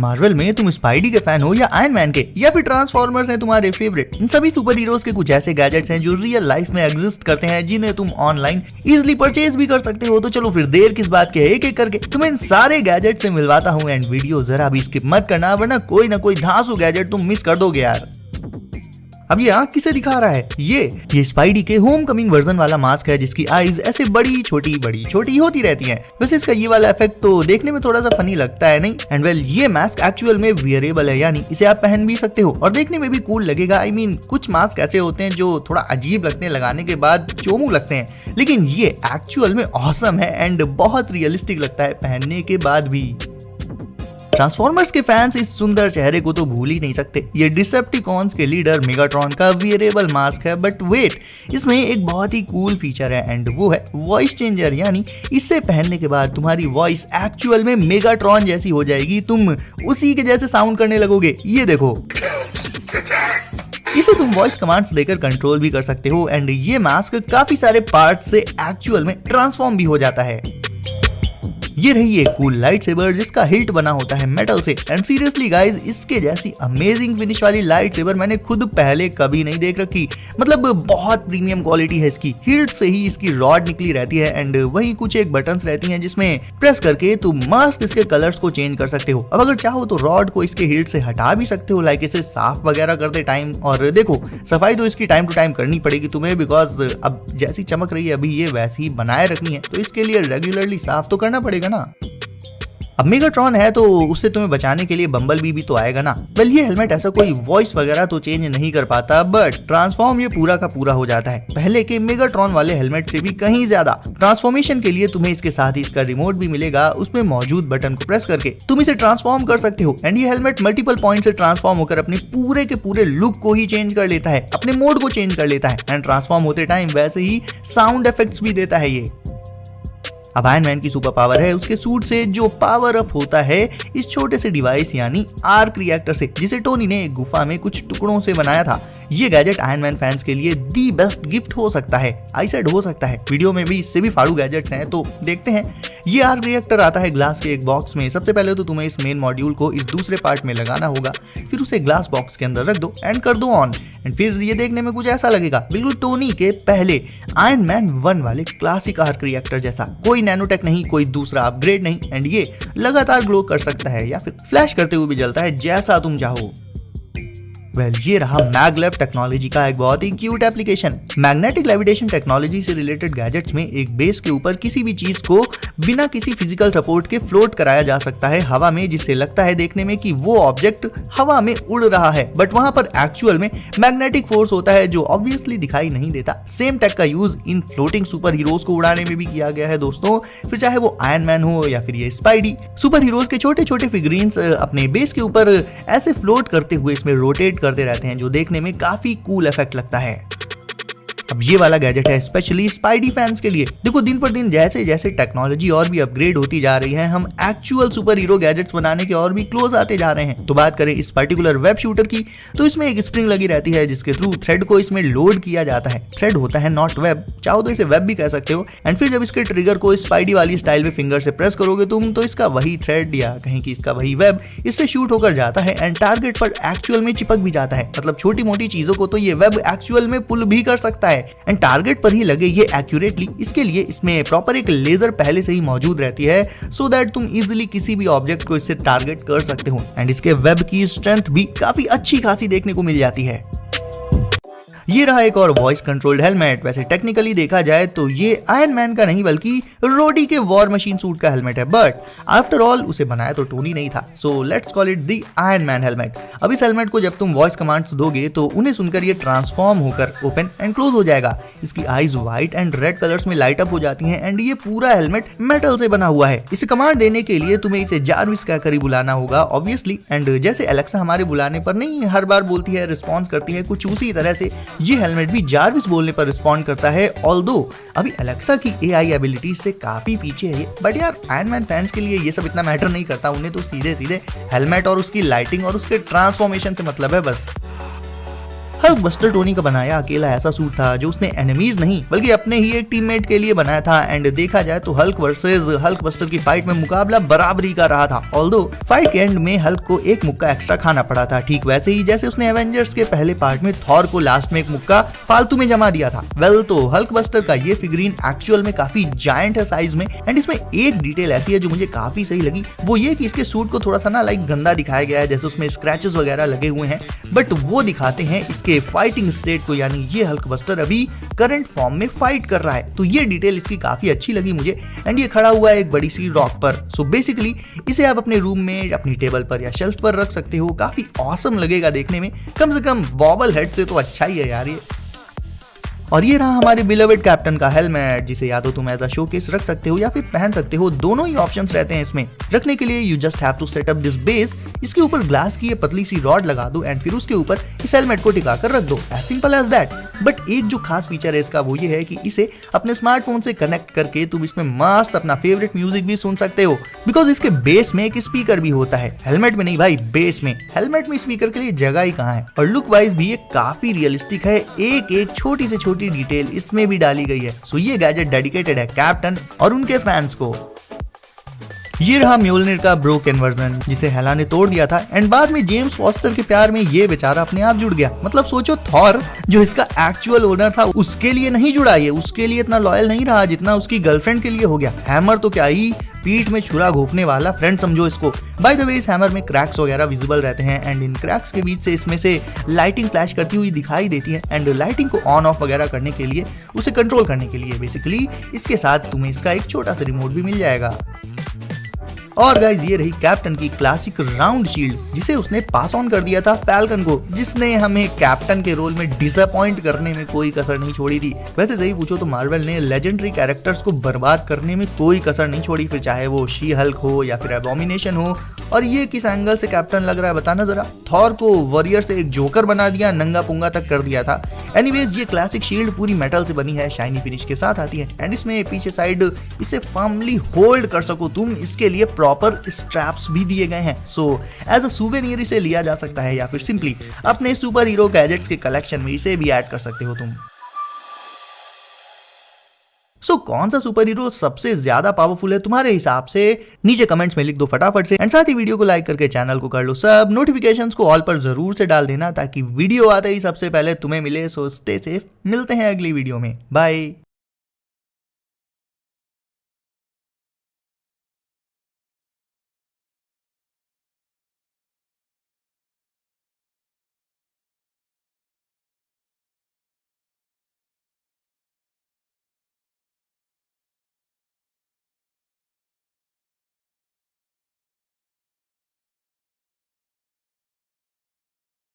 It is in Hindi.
मार्वल में तुम स्पाइडी के फैन हो या आयरन मैन के, या फिर ट्रांसफॉर्मर्स हैं तुम्हारे फेवरेट, इन सभी सुपर हीरोज के कुछ ऐसे गैजेट्स हैं जो रियल लाइफ में एग्जिस्ट करते हैं, जिन्हें तुम ऑनलाइन इजिली परचेज भी कर सकते हो। तो चलो फिर देर किस बात के, एक एक करके तुम्हें इन सारे गैजेट से मिलवाता हूँ। एंड वीडियो जरा भी स्किप मत करना, वरना कोई ना कोई धांसू गैजेट तुम मिस कर दोगे यार। अब ये आंख किसे दिखा रहा है? ये स्पाइडी के होम कमिंग वर्जन वाला मास्क है, जिसकी आईज ऐसे बड़ी छोटी होती रहती हैं। वैसे इसका ये वाला इफेक्ट तो देखने में थोड़ा सा फनी लगता है, नहीं? एंड वेल, ये मास्क एक्चुअल में वियरेबल है, यानी इसे आप पहन भी सकते हो और देखने में भी कूल लगेगा। आई मीन, कुछ मास्क ऐसे होते हैं जो थोड़ा अजीब लगते हैं, लगाने के बाद चोमू लगते हैं, लेकिन ये एक्चुअल में ऑसम है एंड बहुत रियलिस्टिक लगता है पहनने के बाद भी। ट्रांसफॉर्मर्स के फैंस इस सुंदर चेहरे को तो भूल ही नहीं सकते। ये डिसेप्टिकॉन्स के लीडर मेगाट्रॉन का वियरेबल मास्क है, बट वेट, इसमें एक बहुत ही कूल फीचर है एंड वो है वॉइस चेंजर। यानी इसे पहनने के बाद तुम्हारी वॉइस एक्चुअल में मेगाट्रॉन जैसी हो जाएगी, तुम उसी के जैसे साउंड करने लगोगे। ये देखो, इसे तुम वॉइस कमांड्स देकर कंट्रोल भी कर सकते हो एंड ये मास्क काफी सारे पार्ट से एक्चुअल में ट्रांसफॉर्म भी हो जाता है। ये रही एक कूल लाइट सेबर जिसका हिल्ट बना होता है मेटल से। एंड सीरियसली गाइज, इसके जैसी अमेजिंग फिनिश वाली लाइट सेबर मैंने खुद पहले कभी नहीं देख रखी। मतलब बहुत प्रीमियम क्वालिटी है इसकी। हिल्ट से ही इसकी रॉड निकली रहती है एंड वही कुछ एक बटन्स रहती हैं जिसमें प्रेस करके तुम मस्त इसके कलर्स को चेंज कर सकते हो। अब अगर चाहो तो रॉड को इसके हिल्ट से हटा भी सकते हो, लाइक इसे साफ वगैरह करते टाइम। और देखो, सफाई तो इसकी टाइम टू टाइम करनी पड़ेगी तुम्हें, बिकॉज अब जैसी चमक रही है अभी ये वैसी ही बनाए रखनी है, तो इसके लिए रेगुलरली साफ तो करना पड़ेगा ना। अब मेगाट्रॉन है तो उससे तुम्हें बचाने के लिए बम्बल बी भी तो आएगा ना। वेल, ये हेलमेट ऐसा कोई वॉइस वगैरह तो चेंज नहीं कर पाता, बट ट्रांसफॉर्म ये पूरा का पूरा हो जाता है पहले के मेगाट्रॉन वाले हेलमेट से भी कहीं ज्यादा। ट्रांसफॉर्मेशन के लिए तुम्हें इसके साथ ही इसका रिमोट भी मिलेगा, उसमें मौजूद बटन को प्रेस करके तुम इसे ट्रांसफॉर्म कर सकते हो। एंड ये हेलमेट मल्टीपल पॉइंट से ट्रांसफॉर्म होकर अपने पूरे के पूरे लुक को ही चेंज कर लेता है, अपने मोड को चेंज कर लेता है एंड ट्रांसफॉर्म होते टाइम वैसे ही साउंड इफेक्ट्स भी देता है ये। अब आयरन मैन की सुपर पावर है उसके सूट से जो पावर अप होता है इस छोटे से डिवाइस यानी आर्क रिएक्टर से, जिसे टोनी ने एक गुफा में कुछ टुकड़ों से बनाया था। ये गैजेट आयरन मैन फैंस के लिए दी बेस्ट गिफ्ट हो सकता है। आई सेड हो सकता है, वीडियो में भी इससे भी फाड़ू गैजेट्स हैं, तो देखते हैं। ये आर्क रिएक्टर आता है ग्लास के एक बॉक्स में। सबसे पहले तो तुम्हें इस मेन मॉड्यूल को इस दूसरे पार्ट में लगाना होगा, फिर उसे ग्लास बॉक्स के अंदर रख दो एंड कर दो ऑन। एंड फिर ये देखने में कुछ ऐसा लगेगा, बिल्कुल टोनी के पहले आयरन मैन 1 वाले क्लासिक आर्क रिएक्टर जैसा। कोई नैनोटेक नहीं, कोई दूसरा अपग्रेड नहीं, एंड ये लगातार ग्लो कर सकता है या फिर फ्लैश करते हुए भी जलता है, जैसा तुम चाहो। वेल, ये रहा मैगलेव टेक्नोलॉजी का एक बहुत ही cute application. Magnetic levitation technology से रिलेटेड गैजेट्स में एक बेस के ऊपर किसी भी चीज को बिना किसी फिजिकल सपोर्ट के फ्लोट कराया जा सकता है हवा में, जिससे लगता है देखने में कि वो ऑब्जेक्ट हवा में उड़ रहा है, बट वहां पर एक्चुअल में मैग्नेटिक फोर्स होता है जो ऑब्वियसली दिखाई नहीं देता। सेम टेक का use in floating super heroes को उड़ाने में भी किया गया है दोस्तों। फिर चाहे वो आयरन मैन हो या फिर ये स्पाइडी, सुपर हीरोज के छोटे छोटे फिगरीन्स अपने बेस के ऊपर ऐसे फ्लोट करते हुए इसमें रोटेट करते रहते हैं, जो देखने में काफी कूल इफेक्ट लगता है। अब ये वाला गैजेट है स्पेशली स्पाइडी फैंस के लिए। देखो, दिन पर दिन जैसे जैसे टेक्नोलॉजी और भी अपग्रेड होती जा रही है, हम एक्चुअल सुपर हीरो गैजेट्स बनाने के और भी क्लोज आते जा रहे हैं। तो बात करें इस पर्टिकुलर वेब शूटर की, तो इसमें एक स्प्रिंग लगी रहती है जिसके थ्रू थ्रेड को इसमें लोड किया जाता है। थ्रेड होता है नॉट वेब, चाहो तो इसे वेब भी कह सकते हो। एंड फिर जब इसके ट्रिगर को स्पाइडी वाली स्टाइल में फिंगर से प्रेस करोगे तुम, तो इसका वही थ्रेड या कहीं की इसका वही वेब इससे शूट होकर जाता है एंड टारगेट पर एक्चुअल में चिपक भी जाता है। मतलब छोटी मोटी चीजों को तो ये वेब एक्चुअल में पुल भी कर सकता है एंड टारगेट पर ही लगे ये एक्यूरेटली। इसके लिए इसमें प्रॉपर एक लेजर पहले से ही मौजूद रहती है, सो दैट तुम इजीली किसी भी ऑब्जेक्ट को इससे टारगेट कर सकते हो। एंड इसके वेब की स्ट्रेंथ भी काफी अच्छी खासी देखने को मिल जाती है। ये रहा एक और वॉइस कंट्रोल्ड हेलमेट। वैसे टेक्निकली देखा जाए तो ये आयरन मैन का नहीं बल्कि रोडी के वॉर मशीन सूट का हेलमेट है, बट आफ्टर ऑल उसे बनाया तो टोनी नहीं था, so let's call it the iron man helmet. अब इस हेलमेट को जब तुम वॉइस कमांड्स दोगे तो उन्हें सुनकर ये ट्रांसफॉर्म होकर ओपन एंड क्लोज हो जाएगा। इसकी eyes white and red colours में लाइट अप हो जाती हैं एंड ये पूरा हेलमेट मेटल से बना हुआ है। इसे कमांड देने के लिए तुम्हें इसे जारविस कहकर ही बुलाना होगा ऑब्वियसली। एंड जैसे एलेक्सा हमारे बुलाने पर नहीं हर बार बोलती है, रिस्पॉन्स करती है, कुछ उसी तरह से ये हेलमेट भी जारविस बोलने पर रिस्पॉन्ड करता है। ऑल्दो अभी एलेक्सा की एआई एबिलिटी से काफी पीछे है, बट यार आयरन मैन फैंस के लिए ये सब इतना मैटर नहीं करता। उन्हें तो सीधे सीधे हेलमेट और उसकी लाइटिंग और उसके ट्रांसफॉर्मेशन से मतलब है बस। हल्क बस्टर टोनी का बनाया अकेला ऐसा सूट था जो उसने एनिमीज नहीं बल्कि अपने ही एक टीममेट के लिए बनाया था। एंड देखा जाए तो हल्क वर्सेस हल्क बस्टर की फाइट में मुकाबला बराबरी का रहा था। ऑल्दो फाइट के एंड में हल्क को एक मुक्का एक्स्ट्रा खाना पड़ा था, ठीक वैसे ही जैसे उसने एवेंजर्स के पहले पार्ट में थॉर को लास्ट में एक मुक्का फालतू में जमा दिया था। वेल तो हल्क बस्टर का ये फिगरीन एक्चुअल में काफी जायंट है साइज में। एंड इसमें एक डिटेल ऐसी है जो मुझे काफी सही लगी, वो ये कि इसके सूट को थोड़ा सा ना लाइक गंदा दिखाया गया है, जैसे उसमें स्क्रैचेस वगैरह लगे हुए हैं, बट वो दिखाते हैं इसके फाइटिंग स्टेट को, यानी ये हल्क बस्टर अभी करंट फॉर्म में फाइट कर रहा है। तो ये डिटेल इसकी काफी अच्छी लगी मुझे। एंड ये खड़ा हुआ है एक बड़ी सी रॉक पर, सो बेसिकली इसे आप अपने रूम में अपनी टेबल पर या शेल्फ पर रख सकते हो। काफी ऑसम लगेगा देखने में, कम से कम बॉबल हेड से तो अच्छा ही है यार ये। और ये रहा हमारे बिलवेड कैप्टन का हेलमेट, जिसे या तो तुम एज अ शोकेस रख सकते हो या फिर पहन सकते हो, दोनों ही ऑप्शंस रहते हैं इसमें। रखने के लिए you just have to set up this base, इसके ऊपर ग्लास की ये पतली सी रॉड लगा दो एंड फिर उसके ऊपर इस हेलमेट को टिका कर रख दो, as simple as that. But एक जो खास फीचर है इसका वो ये है कि इसे अपने स्मार्टफोन से कनेक्ट करके तुम इसमें मस्त अपना फेवरेट म्यूजिक भी सुन सकते हो, बिकॉज इसके बेस में एक स्पीकर भी होता है। हेलमेट में नहीं भाई, बेस में। हेलमेट में स्पीकर के लिए जगह ही कहाँ है। और लुक वाइज भी ये काफी रियलिस्टिक है, एक एक छोटी से छोटी डिटेल इसमें भी डाली गई है। सो ये गैजेट डेडिकेटेड है कैप्टन और उनके फैंस को। ये रहा म्योलनिर का ब्रोकन वर्जन, जिसे हेला ने तोड़ दिया था एंड बाद में जेम्स फॉस्टर के प्यार में ये बेचारा अपने आप जुड़ गया। मतलब सोचो, थॉर जो इसका एक्चुअल ओनर था उसके लिए नहीं जुड़ा, ये उसके लिए इतना लॉयल नहीं रहा जितना उसकी गर्लफ्रेंड के लिए हो गया। हैमर तो क्या ही, पीठ में छुरा घोपने वाला फ्रेंड समझो इसको। बाय द वे इस हैमर में क्रैक्स वगैरह विजिबल रहते हैं एंड इन क्रैक्स के बीच से इसमें से लाइटिंग फ्लैश करती हुई दिखाई देती है। एंड लाइटिंग को ऑन ऑफ वगैरह करने के लिए, उसे कंट्रोल करने के लिए बेसिकली इसके साथ तुम्हें इसका एक छोटा सा रिमोट भी मिल जाएगा। और गाइज ये रही कैप्टन की क्लासिक राउंड शील्ड, जिसे उसने पास ऑन कर दिया था फैल्कन को, जिसने हमें कैप्टन के रोल में डिसअपॉइंट करने में कोई कसर नहीं छोड़ी थी। वैसे सही पूछो तो मार्वल ने लेजेंडरी कैरेक्टर्स को बर्बाद करने में कोई कसर नहीं छोड़ी, फिर चाहे वो शी हल्क हो या फिर एबोमिनेशन हो। और ये किस एंगल से कैप्टन लग रहा है बताना जरा। थॉर को वॉरियर से एक जोकर बना दिया, नंगा पुंगा तक कर दिया था। एनीवेज ये क्लासिक शील्ड पूरी मेटल से बनी है, शाइनी फिनिश के साथ आती है एंड इसमें पीछे साइड इसे फर्मली होल्ड कर सको तुम, इसके लिए प्रॉपर स्ट्रैप्स भी दिए गए हैं। सो एज अ सूवेनियर इसे लिया जा सकता है या फिर सिंपली अपने सुपर हीरो गैजेट्स के कलेक्शन में इसे भी ऐड कर सकते हो तुम। सो कौन सा सुपर हीरो सबसे ज्यादा पावरफुल है तुम्हारे हिसाब से, नीचे कमेंट्स में लिख दो फटाफट से। एंड साथ ही वीडियो को लाइक करके चैनल को कर लो सब, नोटिफिकेशंस को ऑल पर जरूर से डाल देना ताकि वीडियो आते ही सबसे पहले तुम्हें मिले। सो स्टे सेफ, मिलते हैं अगली वीडियो में, बाय।